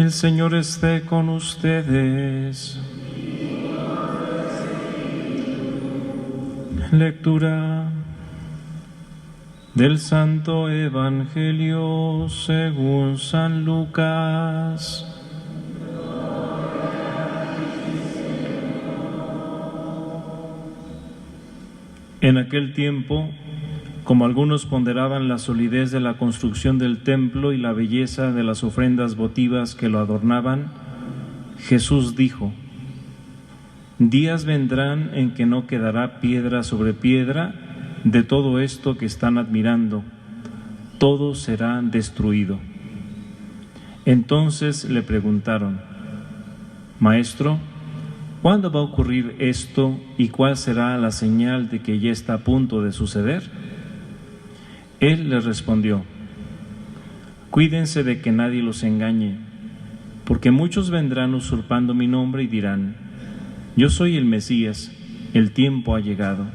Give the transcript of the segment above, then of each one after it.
El Señor esté con ustedes. Lectura del Santo Evangelio según San Lucas. En aquel tiempo, como algunos ponderaban la solidez de la construcción del templo y la belleza de las ofrendas votivas que lo adornaban, Jesús dijo: días vendrán en que no quedará piedra sobre piedra de todo esto que están admirando, todo será destruido. Entonces le preguntaron: Maestro, ¿cuándo va a ocurrir esto y cuál será la señal de que ya está a punto de suceder? Él les respondió: cuídense de que nadie los engañe, porque muchos vendrán usurpando mi nombre y dirán: yo soy el Mesías, el tiempo ha llegado.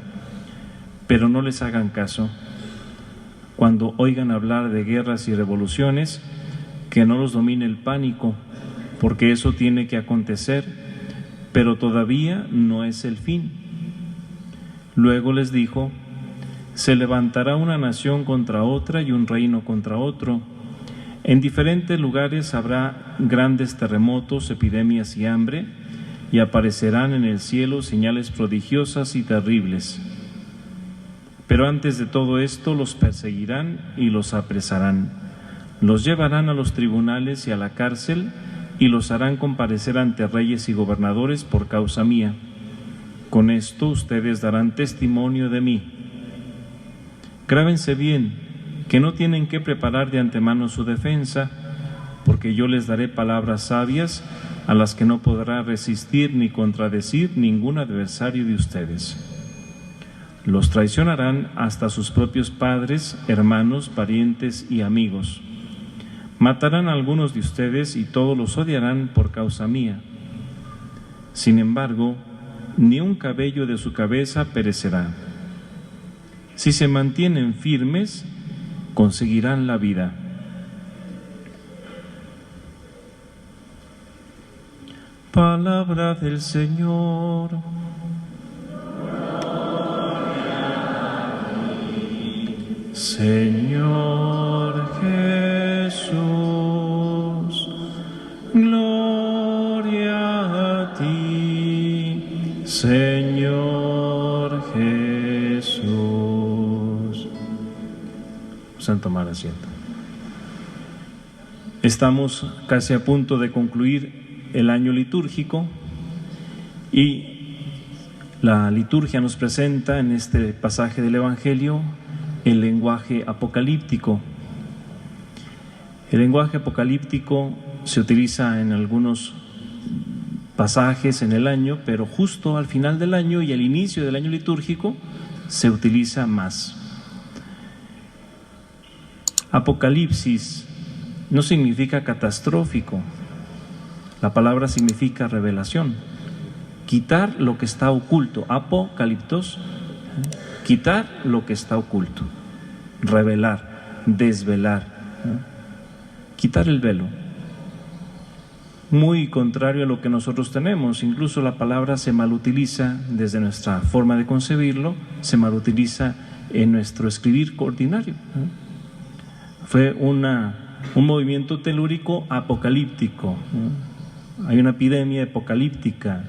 Pero no les hagan caso. Cuando oigan hablar de guerras y revoluciones, que no los domine el pánico, porque eso tiene que acontecer, pero todavía no es el fin. Luego les dijo: se levantará una nación contra otra y un reino contra otro. En diferentes lugares habrá grandes terremotos, epidemias y hambre, y aparecerán en el cielo señales prodigiosas y terribles. Pero antes de todo esto los perseguirán y los apresarán. Los llevarán a los tribunales y a la cárcel y los harán comparecer ante reyes y gobernadores por causa mía. Con esto ustedes darán testimonio de mí. Grábense bien que no tienen que preparar de antemano su defensa, porque yo les daré palabras sabias a las que no podrá resistir ni contradecir ningún adversario de ustedes. Los traicionarán hasta sus propios padres, hermanos, parientes y amigos. Matarán a algunos de ustedes y todos los odiarán por causa mía. Sin embargo, ni un cabello de su cabeza perecerá. Si se mantienen firmes, conseguirán la vida. Palabra del Señor. Señor Jesús, gloria a ti, Señor Jesús. Pueden tomar asiento. Estamos casi a punto de concluir el año litúrgico y la liturgia nos presenta en este pasaje del Evangelio el lenguaje apocalíptico. El lenguaje apocalíptico se utiliza en algunos pasajes en el año, pero justo al final del año y al inicio del año litúrgico se utiliza más. Apocalipsis no significa catastrófico. La palabra significa revelación. Quitar lo que está oculto. Apocaliptos, quitar lo que está oculto. Revelar, desvelar, quitar el velo. Muy contrario a lo que nosotros tenemos. Incluso la palabra se malutiliza desde nuestra forma de concebirlo, se malutiliza en nuestro escribir ordinario. Fue un movimiento telúrico apocalíptico. Hay una epidemia apocalíptica.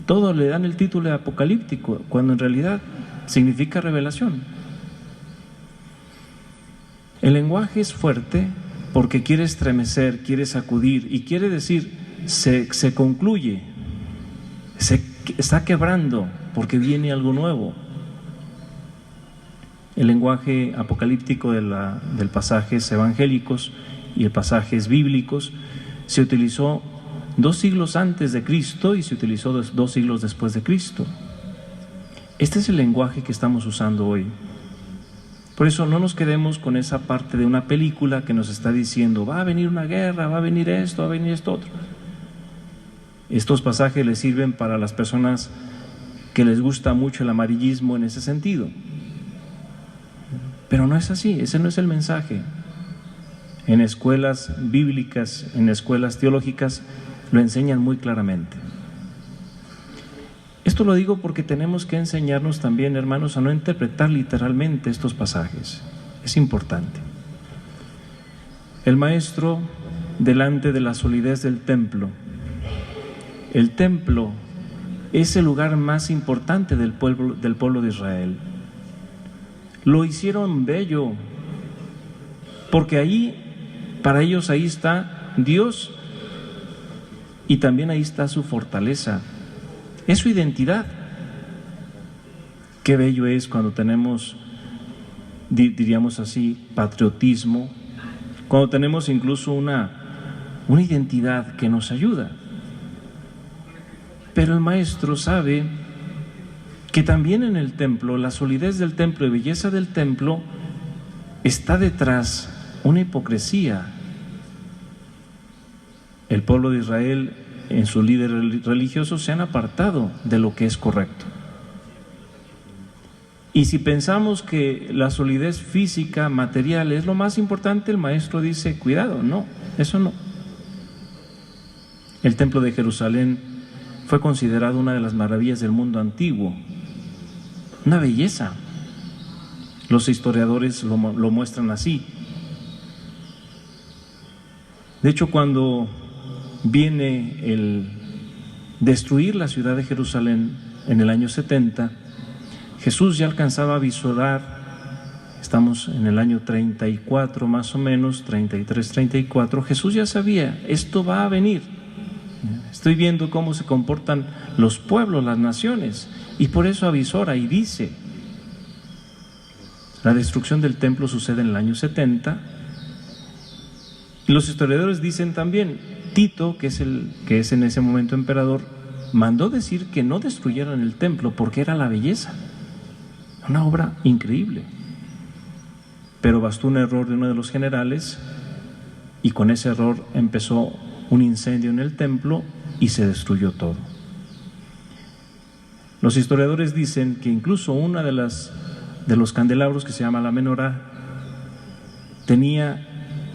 Todo le dan el título de apocalíptico, cuando en realidad significa revelación. El lenguaje es fuerte porque quiere estremecer, quiere sacudir y quiere decir, se concluye, se está quebrando porque viene algo nuevo. El lenguaje apocalíptico del pasajes evangélicos y el pasajes bíblicos se utilizó 2 siglos antes de Cristo y se utilizó 2 siglos después de Cristo. Este es el lenguaje que estamos usando hoy. Por eso no nos quedemos con esa parte de una película que nos está diciendo: va a venir una guerra, va a venir esto, va a venir esto otro. Estos pasajes les sirven para las personas que les gusta mucho el amarillismo en ese sentido. Pero no es así, ese no es el mensaje. en escuelas bíblicas, en escuelas teológicas, lo enseñan muy claramente. Esto lo digo porque tenemos que enseñarnos también, hermanos, a no interpretar literalmente estos pasajes. Es importante. El maestro, delante de la solidez del templo, el templo es el lugar más importante del pueblo de Israel. Lo hicieron bello, porque ahí, para ellos ahí está Dios y también ahí está su fortaleza. Es su identidad. Qué bello es cuando tenemos, diríamos así, patriotismo, cuando tenemos incluso una identidad que nos ayuda. Pero el maestro sabe que también en el templo, la solidez del templo y belleza del templo, está detrás una hipocresía. El pueblo de Israel, en sus líderes religiosos, se han apartado de lo que es correcto. Y si pensamos que la solidez física, material, es lo más importante, el maestro dice, cuidado, no, eso no. El templo de Jerusalén fue considerado una de las maravillas del mundo antiguo, una belleza. Los historiadores lo muestran así. De hecho, cuando viene el destruir la ciudad de Jerusalén en el año 70, Jesús ya alcanzaba a visorar, estamos en el año 34 más o menos, 33, 34, Jesús ya sabía, esto va a venir. Estoy viendo cómo se comportan los pueblos, las naciones, y por eso avisora y dice, la destrucción del templo sucede en el año 70, y los historiadores dicen también, Tito, que es en ese momento emperador, mandó decir que no destruyeran el templo porque era la belleza, una obra increíble. Pero bastó un error de uno de los generales y con ese error empezó un incendio en el templo y se destruyó todo. Los historiadores dicen que incluso una de los candelabros, que se llama la menorá, tenía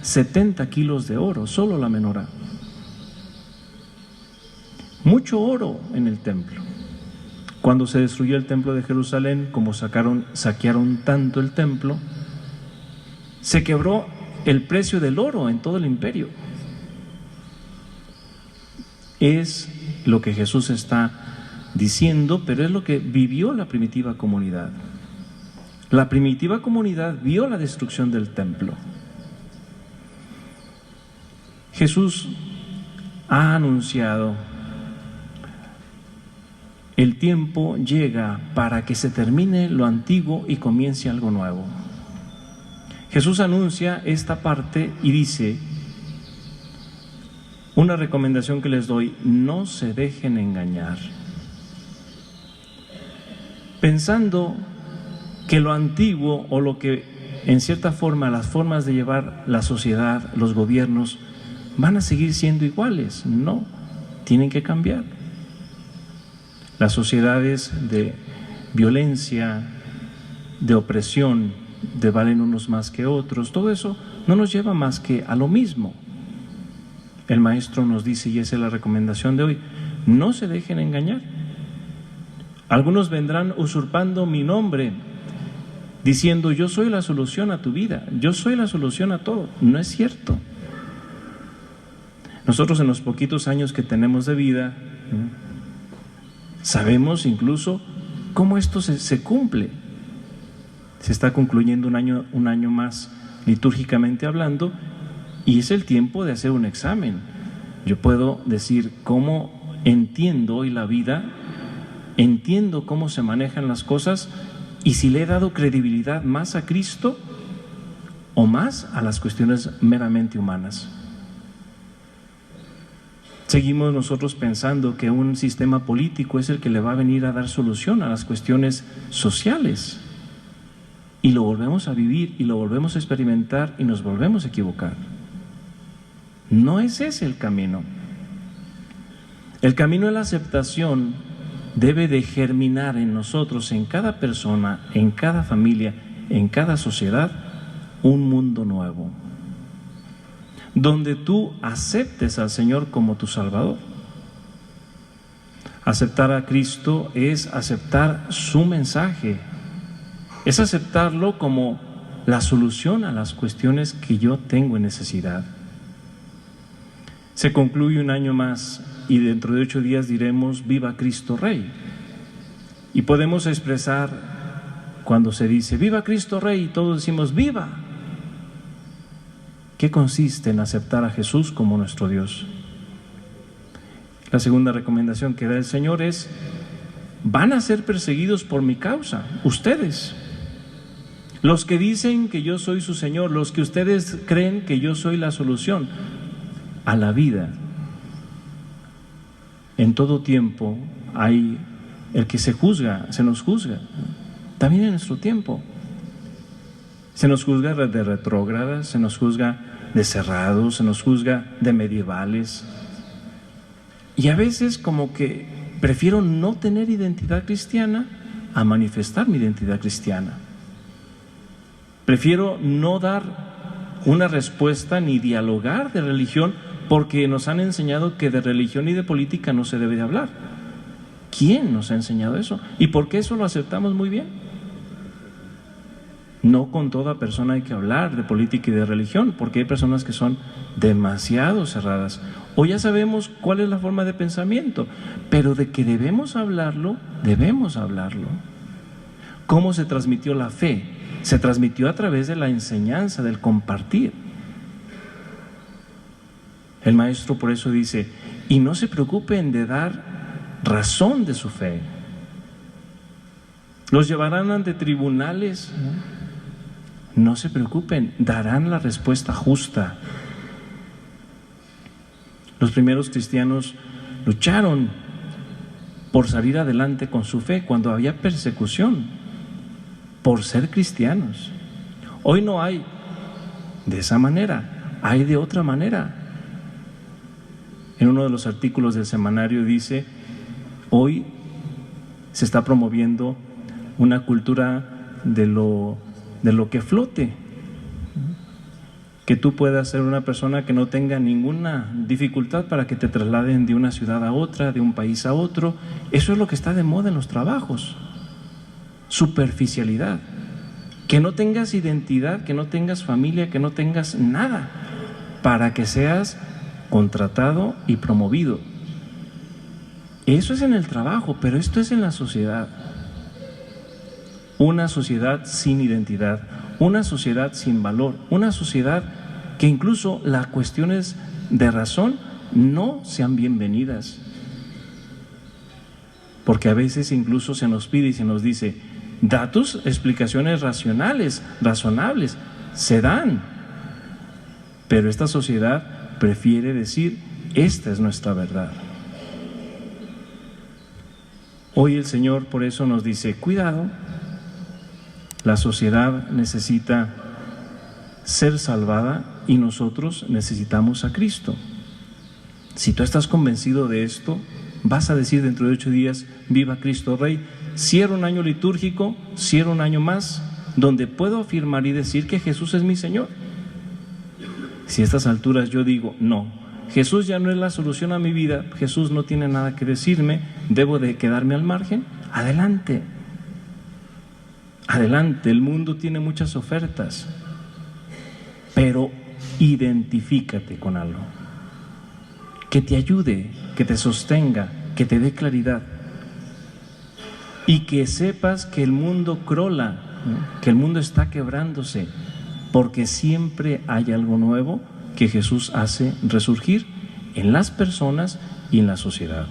70 kilos de oro, solo la menorá. Mucho oro en el templo. Cuando se destruyó el templo de Jerusalén, como saquearon tanto el templo, se quebró el precio del oro en todo el imperio. Es lo que Jesús está diciendo, pero es lo que vivió la primitiva comunidad. La primitiva comunidad vio la destrucción del templo. Jesús ha anunciado, el tiempo llega para que se termine lo antiguo y comience algo nuevo. Jesús anuncia esta parte y dice, una recomendación que les doy, no se dejen engañar. Pensando que lo antiguo o lo que en cierta forma las formas de llevar la sociedad, los gobiernos, van a seguir siendo iguales. No, tienen que cambiar. Las sociedades de violencia, de opresión, de valen unos más que otros, todo eso no nos lleva más que a lo mismo. El maestro nos dice, y esa es la recomendación de hoy, no se dejen engañar. Algunos vendrán usurpando mi nombre, diciendo yo soy la solución a tu vida, yo soy la solución a todo. No es cierto. Nosotros en los poquitos años que tenemos de vida, sabemos incluso cómo esto se cumple. Se está concluyendo un año más litúrgicamente hablando, y es el tiempo de hacer un examen. Yo puedo decir cómo entiendo hoy la vida, entiendo cómo se manejan las cosas, y si le he dado credibilidad más a Cristo o más a las cuestiones meramente humanas. Seguimos nosotros pensando que un sistema político es el que le va a venir a dar solución a las cuestiones sociales, y lo volvemos a vivir y lo volvemos a experimentar y nos volvemos a equivocar. No es ese el camino. El camino de la aceptación debe de germinar en nosotros, en cada persona, en cada familia, en cada sociedad, un mundo nuevo. donde tú aceptes al Señor como tu Salvador. Aceptar a Cristo es aceptar su mensaje, es aceptarlo como la solución a las cuestiones que yo tengo en necesidad. Se concluye un año más y dentro de 8 días diremos Viva Cristo Rey. Y podemos expresar cuando se dice Viva Cristo Rey y todos decimos Viva. ¿Qué consiste en aceptar a Jesús como nuestro Dios? La segunda recomendación que da el Señor es: van a ser perseguidos por mi causa, ustedes. Los que dicen que yo soy su Señor, los que ustedes creen que yo soy la solución a la vida. En todo tiempo hay el que se juzga, se nos juzga. También en nuestro tiempo. Se nos juzga de retrógradas, se nos juzga de cerrados, se nos juzga de medievales. Y a veces como que prefiero no tener identidad cristiana a manifestar mi identidad cristiana. Prefiero no dar una respuesta ni dialogar de religión porque nos han enseñado que de religión y de política no se debe de hablar. ¿Quién nos ha enseñado eso? ¿Y por qué eso lo aceptamos muy bien? No con toda persona hay que hablar de política y de religión, porque hay personas que son demasiado cerradas. O ya sabemos cuál es la forma de pensamiento, pero de que debemos hablarlo, debemos hablarlo. ¿Cómo se transmitió la fe? Se transmitió a través de la enseñanza, del compartir. El maestro por eso dice, y no se preocupen de dar razón de su fe. Los llevarán ante tribunales. No se preocupen, darán la respuesta justa. Los primeros cristianos lucharon por salir adelante con su fe cuando había persecución, por ser cristianos. Hoy no hay de esa manera, hay de otra manera. En uno de los artículos del semanario dice, hoy se está promoviendo una cultura de lo que flote, que tú puedas ser una persona que no tenga ninguna dificultad para que te trasladen de una ciudad a otra, de un país a otro. Eso es lo que está de moda en los trabajos. Superficialidad, que no tengas identidad, que no tengas familia, que no tengas nada para que seas contratado y promovido. Eso es en el trabajo, pero esto es en la sociedad. Una sociedad sin identidad, una sociedad sin valor, una sociedad que incluso las cuestiones de razón no sean bienvenidas. Porque a veces incluso se nos pide y se nos dice, da tus explicaciones racionales, razonables, se dan. Pero esta sociedad prefiere decir, esta es nuestra verdad. Hoy el Señor por eso nos dice, cuidado, la sociedad necesita ser salvada y nosotros necesitamos a Cristo. Si tú estás convencido de esto, vas a decir dentro de 8 días, viva Cristo Rey. Cierro un año litúrgico, cierro un año más, donde puedo afirmar y decir que Jesús es mi Señor. Si a estas alturas yo digo, no, Jesús ya no es la solución a mi vida, Jesús no tiene nada que decirme, debo de quedarme al margen, adelante. Adelante, el mundo tiene muchas ofertas, pero identifícate con algo que te ayude, que te sostenga, que te dé claridad y que sepas que el mundo crola, que el mundo está quebrándose, porque siempre hay algo nuevo que Jesús hace resurgir en las personas y en la sociedad.